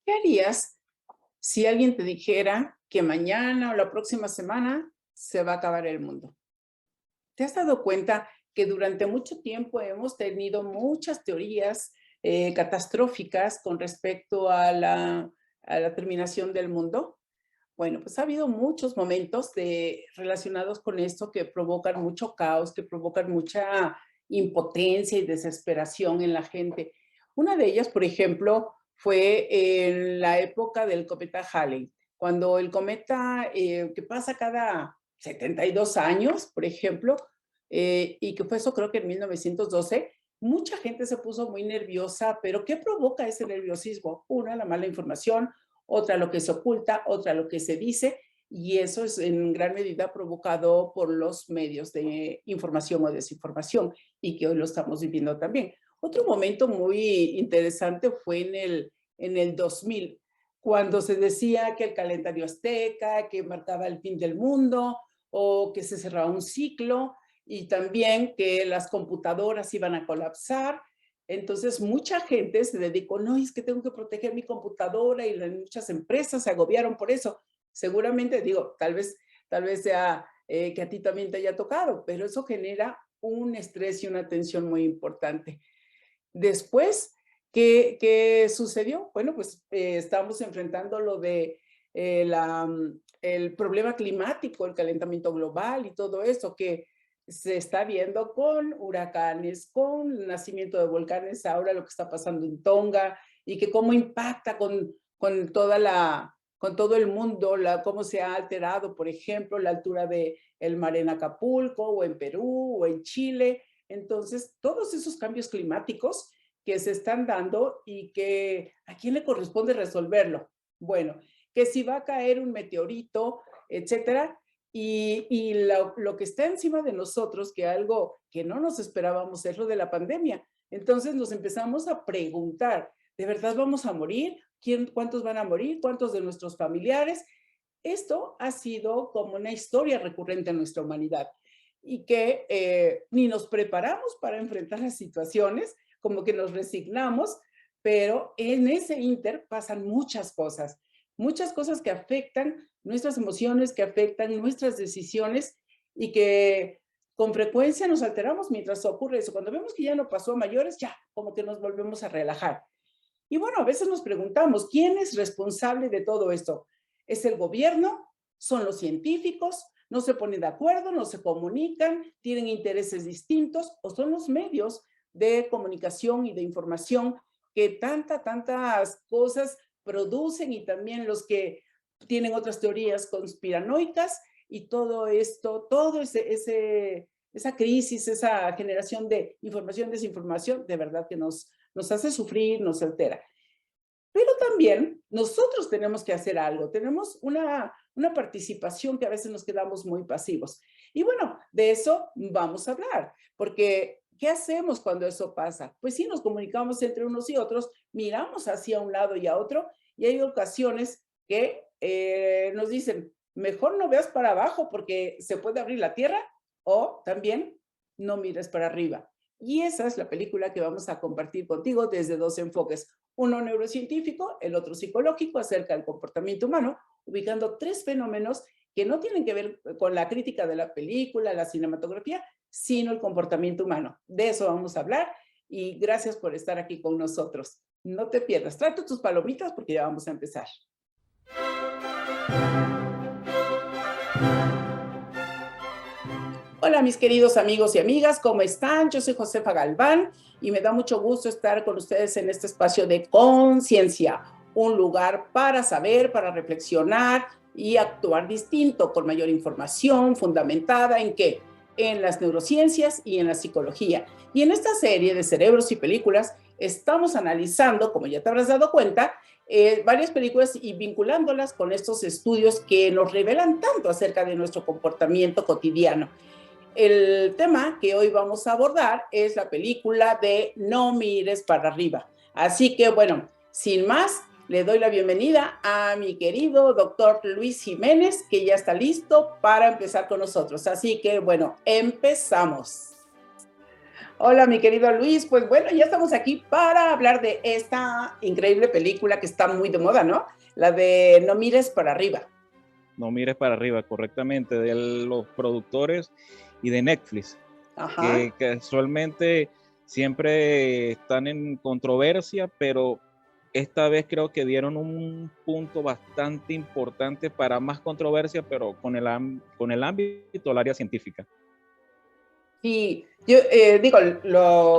¿Qué harías si alguien te dijera que mañana o la próxima semana se va a acabar el mundo? ¿Te has dado cuenta que durante mucho tiempo hemos tenido muchas teorías catastróficas con respecto a la terminación del mundo? Bueno, pues ha habido muchos momentos relacionados con esto que provocan mucho caos, que provocan mucha impotencia y desesperación en la gente. Una de ellas, por ejemplo, fue en la época del cometa Halley, cuando el cometa que pasa cada 72 años, por ejemplo, y que fue eso creo que en 1912, mucha gente se puso muy nerviosa, pero ¿qué provoca ese nerviosismo? Una, la mala información, otra lo que se oculta, otra lo que se dice, y eso es en gran medida provocado por los medios de información o desinformación, y que hoy lo estamos viviendo también. Otro momento muy interesante fue en el 2000, cuando se decía que el calendario azteca, que marcaba el fin del mundo, o que se cerraba un ciclo, y también que las computadoras iban a colapsar. Entonces, mucha gente se dedicó, no, es que tengo que proteger mi computadora y muchas empresas se agobiaron por eso. Seguramente, digo, tal vez sea que a ti también te haya tocado, pero eso genera un estrés y una tensión muy importante. Después, ¿qué sucedió? Bueno, pues estamos enfrentando lo de el problema climático, el calentamiento global y todo eso que se está viendo con huracanes, con el nacimiento de volcanes, ahora lo que está pasando en Tonga y que cómo impacta con todo el mundo, cómo se ha alterado, por ejemplo, la altura del mar en Acapulco o en Perú o en Chile. Entonces, todos esos cambios climáticos que se están dando y que a quién le corresponde resolverlo. Bueno, que si va a caer un meteorito, etcétera, y lo que está encima de nosotros, que algo que no nos esperábamos es lo de la pandemia. Entonces nos empezamos a preguntar, ¿de verdad vamos a morir? ¿Cuántos van a morir? ¿Cuántos de nuestros familiares? Esto ha sido como una historia recurrente en nuestra humanidad y que ni nos preparamos para enfrentar las situaciones, como que nos resignamos, pero en ese inter pasan muchas cosas que afectan nuestras emociones, que afectan nuestras decisiones y que con frecuencia nos alteramos mientras ocurre eso. Cuando vemos que ya no pasó a mayores, ya como que nos volvemos a relajar. Y bueno, a veces nos preguntamos, ¿quién es responsable de todo esto? ¿Es el gobierno? ¿Son los científicos? ¿No se ponen de acuerdo? ¿No se comunican? ¿Tienen intereses distintos? ¿O son los medios de comunicación y de información que tantas cosas producen y también los que tienen otras teorías conspiranoicas y todo esto, esa crisis, esa generación de información, desinformación, de verdad que nos hace sufrir, nos altera. Pero también nosotros tenemos que hacer algo, tenemos una participación que a veces nos quedamos muy pasivos. Y bueno, de eso vamos a hablar, porque ¿qué hacemos cuando eso pasa? Pues sí, nos comunicamos entre unos y otros, miramos hacia un lado y a otro, y hay ocasiones que nos dicen, mejor no veas para abajo porque se puede abrir la tierra, o también no mires para arriba. Y esa es la película que vamos a compartir contigo desde dos enfoques, uno neurocientífico, el otro psicológico, acerca del comportamiento humano, ubicando tres fenómenos que no tienen que ver con la crítica de la película, la cinematografía, sino el comportamiento humano. De eso vamos a hablar y gracias por estar aquí con nosotros. No te pierdas, trae tus palomitas porque ya vamos a empezar. Hola mis queridos amigos y amigas, ¿cómo están? Yo soy Josefa Galván y me da mucho gusto estar con ustedes en este espacio de conciencia, un lugar para saber, para reflexionar y actuar distinto, con mayor información fundamentada ¿en qué? En las neurociencias y en la psicología. Y en esta serie de cerebros y películas estamos analizando, como ya te habrás dado cuenta, varias películas y vinculándolas con estos estudios que nos revelan tanto acerca de nuestro comportamiento cotidiano. El tema que hoy vamos a abordar es la película de No mires para arriba. Así que, bueno, sin más, le doy la bienvenida a mi querido doctor Luis Jiménez, que ya está listo para empezar con nosotros. Así que, bueno, empezamos. Hola, mi querido Luis. Pues bueno, ya estamos aquí para hablar de esta increíble película que está muy de moda, ¿no? La de No mires para arriba. No mires para arriba, correctamente, de los productores y de Netflix, Ajá. que casualmente siempre están en controversia, pero esta vez creo que dieron un punto bastante importante para más controversia, pero con el ámbito del área científica. Y yo digo,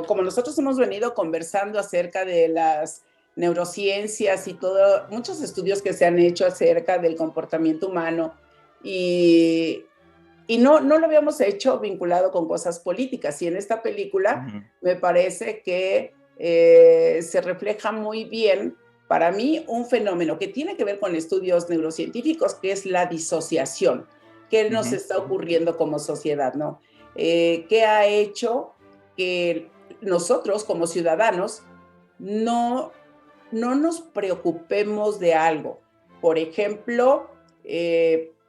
como nosotros hemos venido conversando acerca de las neurociencias y todo, muchos estudios que se han hecho acerca del comportamiento humano y, y no lo habíamos hecho vinculado con cosas políticas. Y en esta película Ujú, me parece que se refleja muy bien, para mí, un fenómeno que tiene que ver con estudios neurocientíficos, que es la disociación, que nos ujú, está ocurriendo como sociedad, ¿no? Que ha hecho que nosotros como ciudadanos no, no nos preocupemos de algo. Por ejemplo,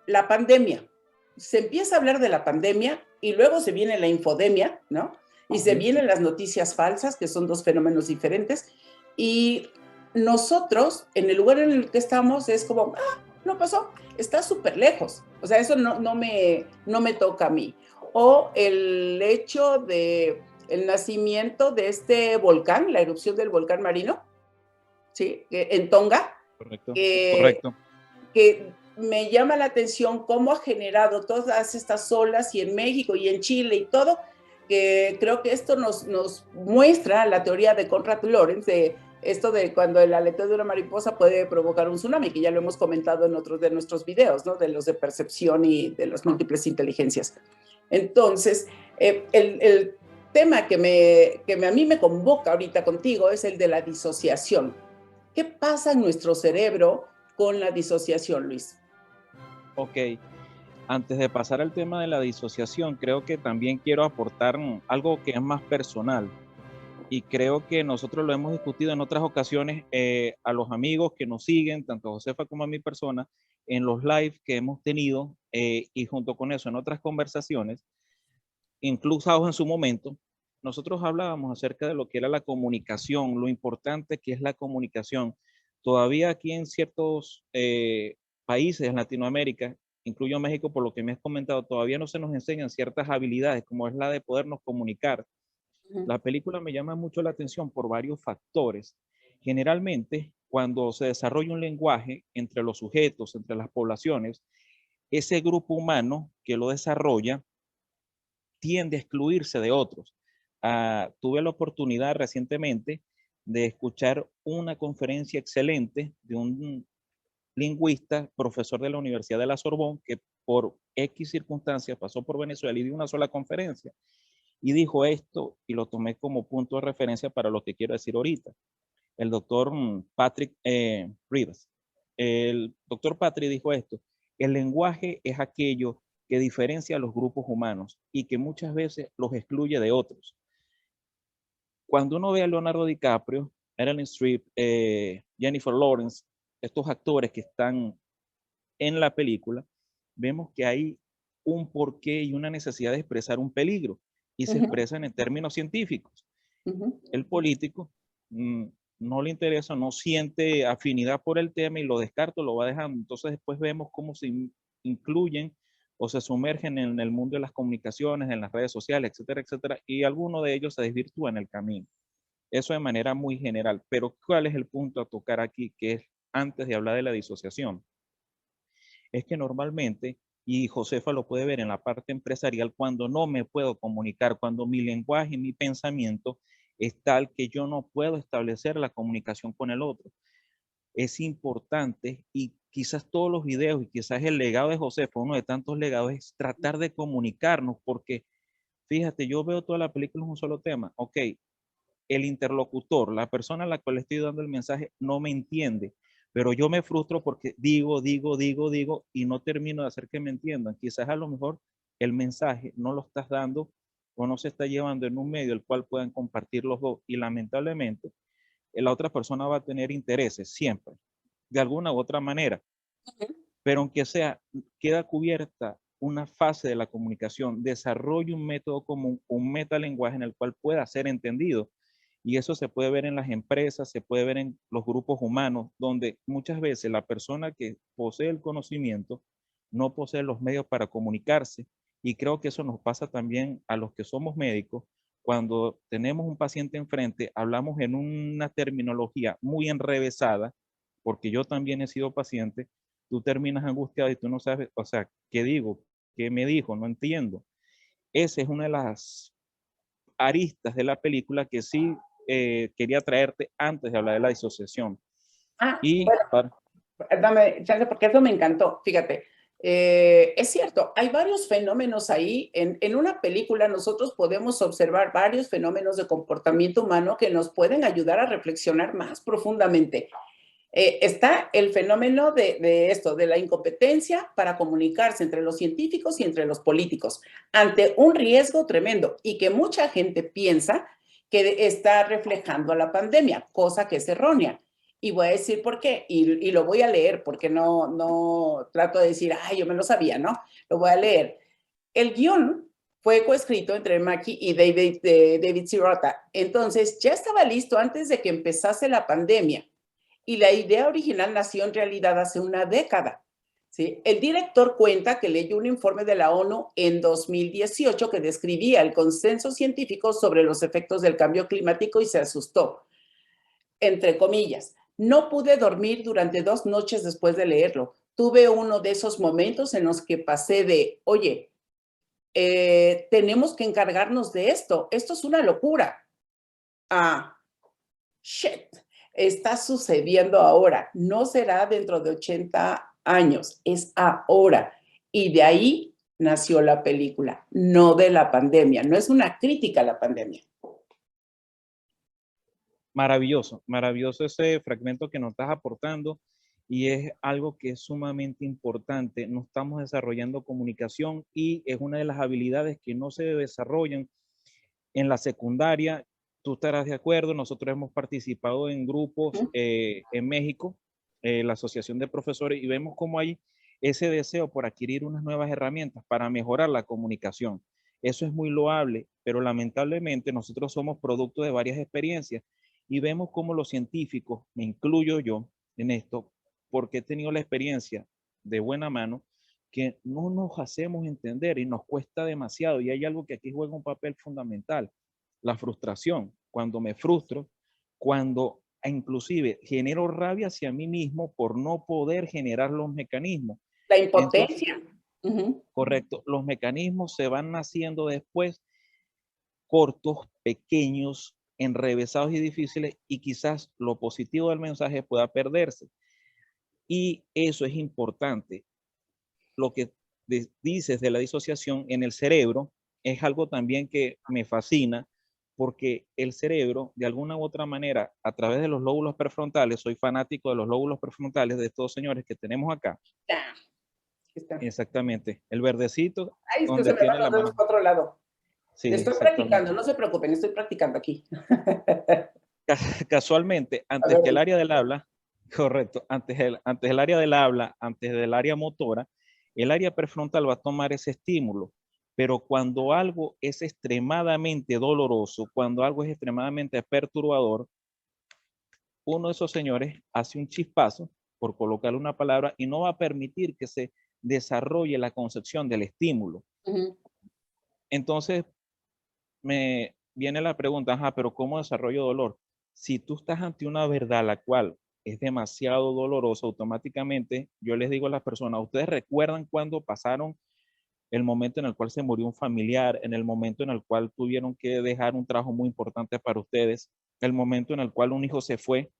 la pandemia. Se empieza a hablar de la pandemia y luego se viene la infodemia, ¿no? Y se ujú. vienen las noticias falsas, que son dos fenómenos diferentes. Y nosotros, en el lugar en el que estamos, es como, ah, no pasó, está súper lejos. O sea, eso no me toca a mí. O el hecho de el nacimiento de este volcán, la erupción del volcán marino, ¿sí? En Tonga, Correcto, que, correcto. que me llama la atención cómo ha generado todas estas olas y en México y en Chile y todo, que creo que esto nos muestra la teoría de Conrad Lorenz de esto de cuando el aleteo de una mariposa puede provocar un tsunami, que ya lo hemos comentado en otros de nuestros videos, ¿no? De los de percepción y de las múltiples inteligencias. Entonces, el tema a mí me convoca ahorita contigo es el de la disociación. ¿Qué pasa en nuestro cerebro con la disociación, Luis? Ok, antes de pasar al tema de la disociación, creo que también quiero aportar algo que es más personal. Y creo que nosotros lo hemos discutido en otras ocasiones a los amigos que nos siguen, tanto a Josefa como a mi persona, en los live que hemos tenido y junto con eso en otras conversaciones, incluso en su momento, nosotros hablábamos acerca de lo que era la comunicación, lo importante que es la comunicación. Todavía aquí en ciertos países en Latinoamérica, incluyo México por lo que me has comentado, todavía no se nos enseñan ciertas habilidades como es la de podernos comunicar. Ujú. La película me llama mucho la atención por varios factores. Generalmente, cuando se desarrolla un lenguaje entre los sujetos, entre las poblaciones, ese grupo humano que lo desarrolla tiende a excluirse de otros. Tuve la oportunidad recientemente de escuchar una conferencia excelente de un lingüista, profesor de la Universidad de la Sorbonne, que por X circunstancias pasó por Venezuela y dio una sola conferencia y dijo esto y lo tomé como punto de referencia para lo que quiero decir ahorita. El doctor Patrick Rivas. El doctor Patrick dijo esto, el lenguaje es aquello que diferencia a los grupos humanos y que muchas veces los excluye de otros. Cuando uno ve a Leonardo DiCaprio, Meryl Streep, Jennifer Lawrence, estos actores que están en la película, vemos que hay un porqué y una necesidad de expresar un peligro y se Ujú, expresan en términos científicos. ujú. El político mm, no le interesa, no siente afinidad por el tema y lo descarta, lo va dejando. Entonces después vemos cómo se incluyen o se sumergen en el mundo de las comunicaciones, en las redes sociales, etcétera, etcétera, y alguno de ellos se desvirtúa en el camino. Eso de manera muy general. Pero ¿cuál es el punto a tocar aquí? Que es antes de hablar de la disociación. Es que normalmente, y Josefa lo puede ver en la parte empresarial, cuando no me puedo comunicar, cuando mi lenguaje y mi pensamiento es tal que yo no puedo establecer la comunicación con el otro. Es importante y quizás todos los videos y quizás el legado de Josefa, uno de tantos legados, es tratar de comunicarnos porque fíjate, yo veo toda la película en un solo tema. Ok, el interlocutor, la persona a la cual le estoy dando el mensaje, no me entiende, pero yo me frustro porque digo y no termino de hacer que me entiendan. Quizás a lo mejor el mensaje no lo estás dando o no se está llevando en un medio el cual puedan compartir los dos y lamentablemente la otra persona va a tener intereses siempre, de alguna u otra manera, pero aunque sea, queda cubierta una fase de la comunicación, desarrolle un método común, un metalenguaje en el cual pueda ser entendido. Y eso se puede ver en las empresas, se puede ver en los grupos humanos, donde muchas veces la persona que posee el conocimiento no posee los medios para comunicarse. Y creo que eso nos pasa también a los que somos médicos. Cuando tenemos un paciente enfrente, hablamos en una terminología muy enrevesada, porque yo también he sido paciente, tú terminas angustiado y tú no sabes, o sea, ¿qué digo? ¿Qué me dijo? No entiendo. Esa es una de las aristas de la película que sí quería traerte antes de hablar de la disociación. Y Bueno, dame chance porque eso me encantó. Fíjate, es cierto, hay varios fenómenos ahí. En una película nosotros podemos observar varios fenómenos de comportamiento humano que nos pueden ayudar a reflexionar más profundamente. Está el fenómeno de esto, de la incompetencia para comunicarse entre los científicos y entre los políticos, ante un riesgo tremendo y que mucha gente piensa que está reflejando a la pandemia, cosa que es errónea. Y voy a decir por qué, y lo voy a leer, porque no trato de decir, ay, yo me lo sabía, ¿no? Lo voy a leer. El guión fue coescrito entre Mackie y David Sirota. Entonces, ya estaba listo antes de que empezase la pandemia y la idea original nació en realidad hace una década. ¿Sí? El director cuenta que leyó un informe de la ONU en 2018 que describía el consenso científico sobre los efectos del cambio climático y se asustó, entre comillas. No pude dormir durante 2 noches después de leerlo. Tuve uno de esos momentos en los que pasé de, oye, tenemos que encargarnos de esto. Esto es una locura. Ah, shit, está sucediendo ahora. No será dentro de 80 años, es ahora. Y de ahí nació la película, no de la pandemia. No es una crítica a la pandemia. maravilloso, maravilloso ese fragmento que nos estás aportando y es algo que es sumamente importante. No estamos desarrollando comunicación y es una de las habilidades que no se desarrollan en la secundaria. Tú estarás de acuerdo, nosotros hemos participado en grupos en México, la Asociación de Profesores, y vemos cómo hay ese deseo por adquirir unas nuevas herramientas para mejorar la comunicación. Eso es muy loable, pero lamentablemente nosotros somos producto de varias experiencias y vemos cómo los científicos, me incluyo yo en esto, porque he tenido la experiencia de buena mano, que no nos hacemos entender y nos cuesta demasiado. Y hay algo que aquí juega un papel fundamental, la frustración. Cuando me frustro, cuando inclusive genero rabia hacia mí mismo por no poder generar los mecanismos. La Entonces, impotencia. correcto, los mecanismos se van naciendo después cortos, pequeños, enrevesados y difíciles, y quizás lo positivo del mensaje pueda perderse. Y eso es importante. Lo que dices de la disociación en el cerebro es algo también que me fascina porque el cerebro, de alguna u otra manera, a través de los lóbulos prefrontales, soy fanático de los lóbulos prefrontales de estos señores que tenemos acá. Está. Exactamente, el verdecito Ay, es que se donde me van tiene los la dedos mano. para otro lado. Sí, Estoy practicando, exactamente. no se preocupen, estoy practicando aquí. Casualmente, A antes ver, que el área del habla, correcto, antes del área del habla, antes del área motora, el área prefrontal va a tomar ese estímulo. Pero cuando algo es extremadamente doloroso, cuando algo es extremadamente perturbador, uno de esos señores hace un chispazo, por colocarle una palabra, y no va a permitir que se desarrolle la concepción del estímulo. Entonces, me viene la pregunta, ajá, pero ¿cómo desarrollo dolor? Si tú estás ante una verdad la cual es demasiado dolorosa, automáticamente yo les digo a las personas, ¿ustedes recuerdan cuando pasaron el momento en el cual se murió un familiar, en el momento en el cual tuvieron que dejar un trabajo muy importante para ustedes, el momento en el cual un hijo se fue?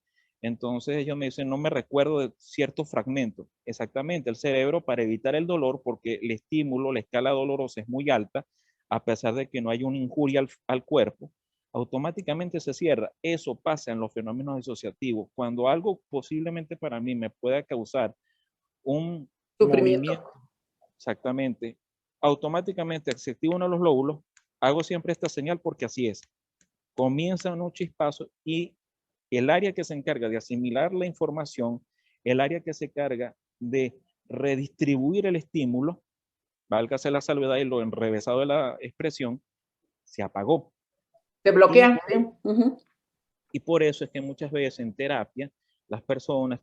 Entonces ellos me dicen, no me recuerdo de ciertos fragmentos. Exactamente, el cerebro para evitar el dolor, porque el estímulo, la escala dolorosa es muy alta, a pesar de que no hay una injuria al cuerpo, automáticamente se cierra. Eso pasa en los fenómenos disociativos. Cuando algo posiblemente para mí me pueda causar un sufrimiento. movimiento, exactamente, automáticamente se activa uno de los lóbulos, hago siempre esta señal porque así es. Comienza un chispazo y el área que se encarga de asimilar la información, el área que se encarga de redistribuir el estímulo, válgase la salvedad y lo enrevesado de la expresión, se apagó. Te bloquean. Sí. Y por eso es que muchas veces en terapia las personas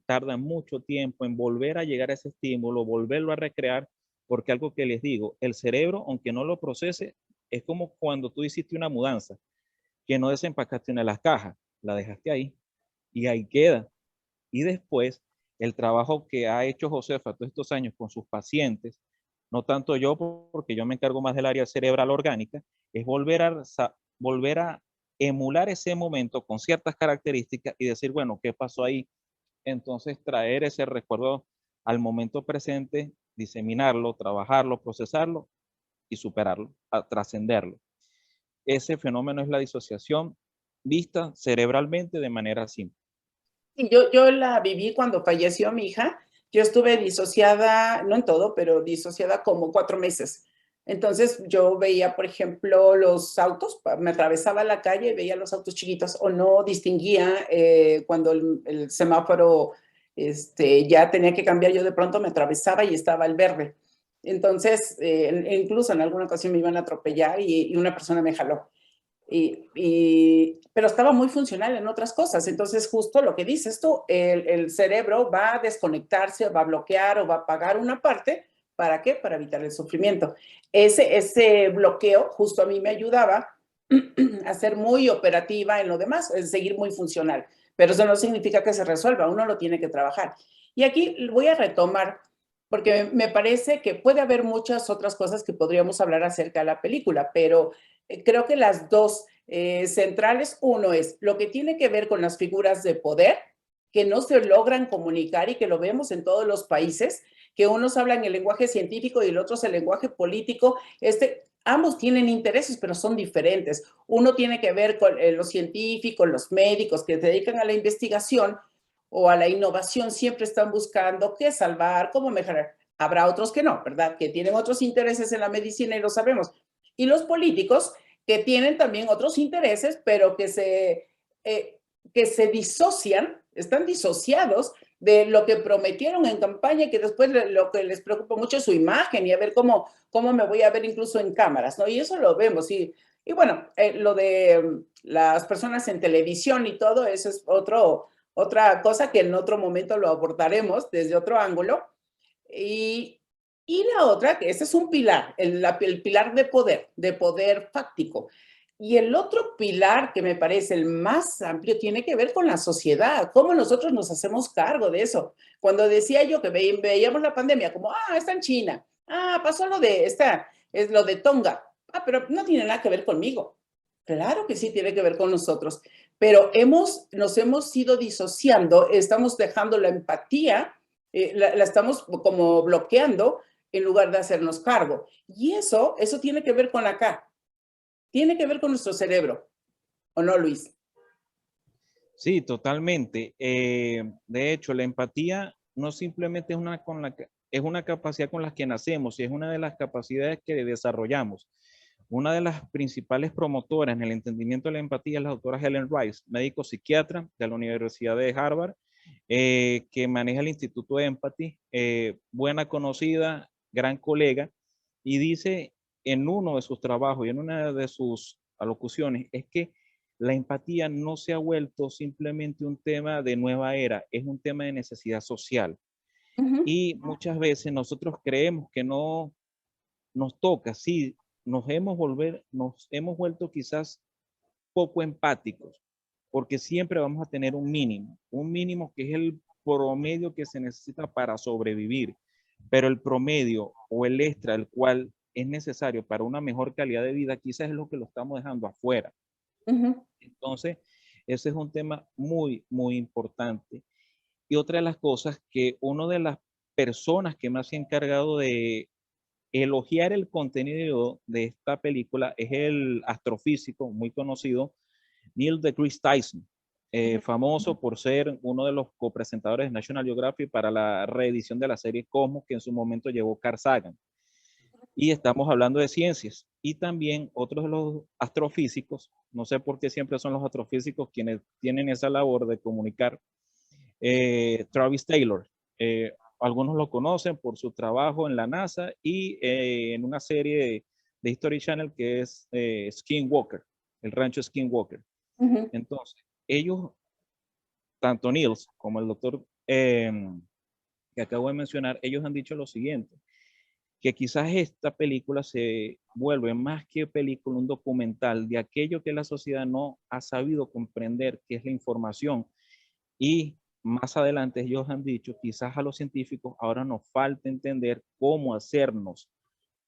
tardan mucho tiempo en volver a llegar a ese estímulo, volverlo a recrear, porque algo que les digo, el cerebro, aunque no lo procese, es como cuando tú hiciste una mudanza, que no desempacaste una de las cajas, la dejaste ahí y ahí queda. Y después, el trabajo que ha hecho Josefa todos estos años con sus pacientes, no tanto yo, porque yo me encargo más del área cerebral orgánica, es volver a emular ese momento con ciertas características y decir, bueno, ¿qué pasó ahí? Entonces, traer ese recuerdo al momento presente, diseminarlo, trabajarlo, procesarlo y superarlo, a trascenderlo. Ese fenómeno es la disociación vista cerebralmente de manera simple. Sí, yo la viví cuando falleció mi hija. Yo estuve disociada, no en todo, pero disociada como 4 meses. Entonces yo veía, por ejemplo, los autos, me atravesaba la calle, veía los autos chiquitos o no distinguía cuando el semáforo ya tenía que cambiar, yo de pronto me atravesaba y estaba el verde. Entonces, incluso en alguna ocasión me iban a atropellar y una persona me jaló. Pero estaba muy funcional en otras cosas. Entonces, justo lo que dices tú, el cerebro va a desconectarse, va a bloquear o va a apagar una parte. ¿Para qué? Para evitar el sufrimiento. Ese bloqueo justo a mí me ayudaba a ser muy operativa en lo demás, es seguir muy funcional. Pero eso no significa que se resuelva, uno lo tiene que trabajar. Y aquí voy a retomar, porque me parece que puede haber muchas otras cosas que podríamos hablar acerca de la película, pero creo que las dos centrales, uno es lo que tiene que ver con las figuras de poder que no se logran comunicar y que lo vemos en todos los países, que unos hablan el lenguaje científico y el otro es el lenguaje político. Ambos tienen intereses, pero son diferentes. Uno tiene que ver con los científicos, los médicos que se dedican a la investigación o a la innovación, siempre están buscando qué salvar, cómo mejorar. Habrá otros que no, ¿verdad? Que tienen otros intereses en la medicina y lo sabemos. Y los políticos que tienen también otros intereses, pero que se disocian, están disociados de lo que prometieron en campaña y que después lo que les preocupa mucho es su imagen y a ver cómo me voy a ver incluso en cámaras, ¿no? Y eso lo vemos. Y bueno, lo de las personas en televisión y todo, eso es otra cosa que en otro momento lo abordaremos desde otro ángulo. Y la otra, que ese es un pilar, el pilar de poder fáctico. Y el otro pilar que me parece el más amplio tiene que ver con la sociedad, cómo nosotros nos hacemos cargo de eso. Cuando decía yo que veíamos la pandemia como, está en China, pasó es lo de Tonga, pero no tiene nada que ver conmigo. Claro que sí tiene que ver con nosotros, pero nos hemos ido disociando, estamos dejando la empatía, la estamos como bloqueando en lugar de hacernos cargo. Y eso tiene que ver con acá, tiene que ver con nuestro cerebro, ¿o no, Luis? Sí, totalmente. De hecho, la empatía no simplemente es una capacidad con la que nacemos, y es una de las capacidades que desarrollamos. Una de las principales promotoras en el entendimiento de la empatía es la doctora Helen Rice, médico psiquiatra de la Universidad de Harvard, que maneja el Instituto de Empathy, buena conocida, gran colega, y dice en uno de sus trabajos y en una de sus alocuciones, es que la empatía no se ha vuelto simplemente un tema de nueva era, es un tema de necesidad social. Y muchas veces nosotros creemos que no nos toca, sí, nos hemos vuelto quizás poco empáticos, porque siempre vamos a tener un mínimo que es el promedio que se necesita para sobrevivir, pero el promedio o el extra, el cual es necesario para una mejor calidad de vida, quizás es lo que lo estamos dejando afuera. Entonces, ese es un tema muy, muy importante. Y otra de las cosas que una de las personas que más se ha encargado de elogiar el contenido de esta película es el astrofísico muy conocido Neil deGrasse Tyson, famoso por ser uno de los copresentadores de National Geographic para la reedición de la serie Cosmos que en su momento llevó Carl Sagan. Y estamos hablando de ciencias. Y también otros de los astrofísicos, no sé por qué siempre son los astrofísicos quienes tienen esa labor de comunicar, Travis Taylor, algunos lo conocen por su trabajo en la NASA y en una serie de History Channel que es Skinwalker, el rancho Skinwalker. Entonces, ellos, tanto Niels como el doctor que acabo de mencionar, ellos han dicho lo siguiente, que quizás esta película se vuelve más que película, un documental de aquello que la sociedad no ha sabido comprender, que es la información. Y más adelante ellos han dicho, quizás a los científicos ahora nos falta entender cómo hacernos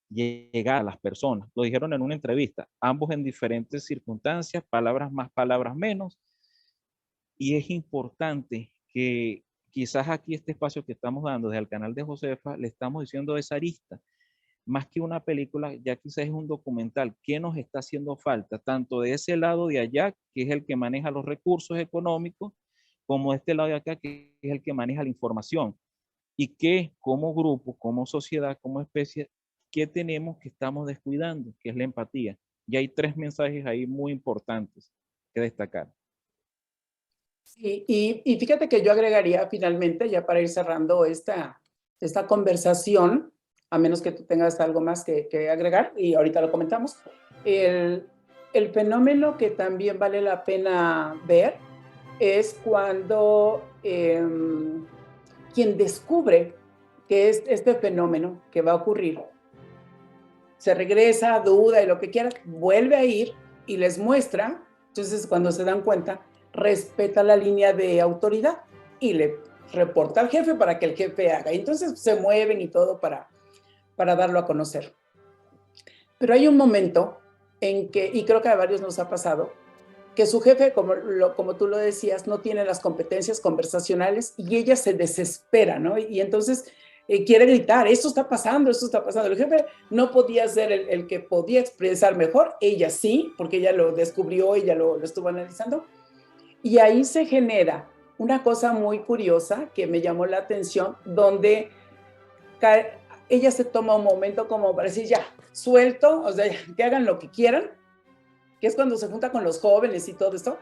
llegar a las personas. Lo dijeron en una entrevista, ambos en diferentes circunstancias, palabras más, palabras menos. Y es importante que quizás aquí este espacio que estamos dando desde el canal de Josefa, le estamos diciendo esa arista, más que una película, ya quizás es un documental. ¿Qué nos está haciendo falta? Tanto de ese lado de allá, que es el que maneja los recursos económicos, como de este lado de acá, que es el que maneja la información. Y que como grupo, como sociedad, como especie, ¿qué tenemos que estamos descuidando? Que es la empatía. Y hay 3 mensajes ahí muy importantes que destacar. Sí, y fíjate que yo agregaría finalmente, ya para ir cerrando esta conversación, a menos que tú tengas algo más que agregar, y ahorita lo comentamos, el fenómeno que también vale la pena ver es cuando quien descubre que es este fenómeno que va a ocurrir, se regresa, duda y lo que quiera, vuelve a ir y les muestra. Entonces, cuando se dan cuenta, respeta la línea de autoridad y le reporta al jefe para que el jefe haga. Y entonces se mueven y todo para darlo a conocer. Pero hay un momento en que, y creo que a varios nos ha pasado, que su jefe, como tú lo decías, no tiene las competencias conversacionales y ella se desespera, ¿no? Y entonces quiere gritar, esto está pasando, esto está pasando. El jefe no podía ser el que podía expresar mejor, ella sí, porque ella lo descubrió, ella lo estuvo analizando. Y ahí se genera una cosa muy curiosa que me llamó la atención, donde ella se toma un momento como para decir, ya, suelto, o sea, que hagan lo que quieran, que es cuando se junta con los jóvenes y todo esto,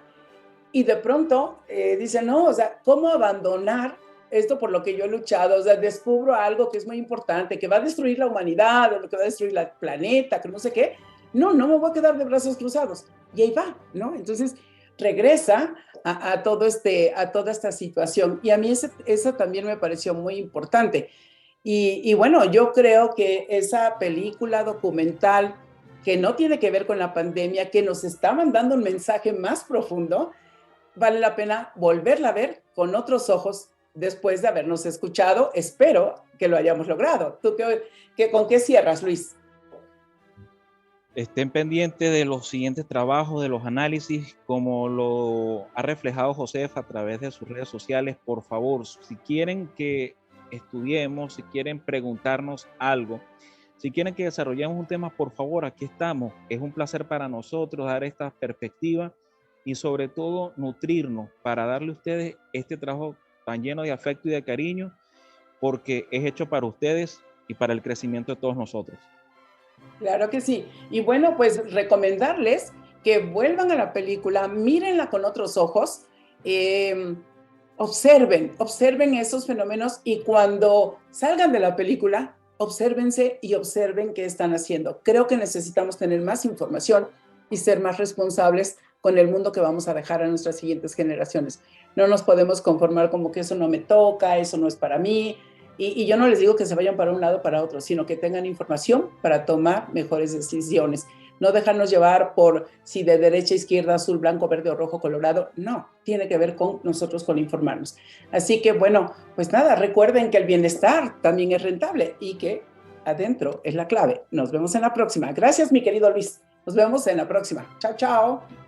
y de pronto dice, no, o sea, ¿cómo abandonar esto por lo que yo he luchado? O sea, descubro algo que es muy importante, que va a destruir la humanidad, o que va a destruir el planeta, que no sé qué. No me voy a quedar de brazos cruzados. Y ahí va, ¿no? Entonces regresa a toda esta situación. Y a mí eso también me pareció muy importante. Y bueno, yo creo que esa película documental que no tiene que ver con la pandemia, que nos está mandando un mensaje más profundo, vale la pena volverla a ver con otros ojos después de habernos escuchado. Espero que lo hayamos logrado. ¿Tú con qué cierras, Luis? Estén pendientes de los siguientes trabajos, de los análisis, como lo ha reflejado Josefa a través de sus redes sociales. Por favor, si quieren que estudiemos, si quieren preguntarnos algo, si quieren que desarrollemos un tema, por favor, aquí estamos. Es un placer para nosotros dar esta perspectiva y sobre todo nutrirnos para darle a ustedes este trabajo tan lleno de afecto y de cariño, porque es hecho para ustedes y para el crecimiento de todos nosotros. Claro que sí. Y bueno, pues recomendarles que vuelvan a la película, mírenla con otros ojos, observen esos fenómenos y cuando salgan de la película, obsérvense y observen qué están haciendo. Creo que necesitamos tener más información y ser más responsables con el mundo que vamos a dejar a nuestras siguientes generaciones. No nos podemos conformar como que eso no me toca, eso no es para mí. Y yo no les digo que se vayan para un lado o para otro, sino que tengan información para tomar mejores decisiones. No dejarnos llevar por si de derecha, izquierda, azul, blanco, verde o rojo, colorado. No, tiene que ver con nosotros, con informarnos. Así que bueno, pues nada, recuerden que el bienestar también es rentable y que adentro es la clave. Nos vemos en la próxima. Gracias, mi querido Luis. Nos vemos en la próxima. Chao, chao.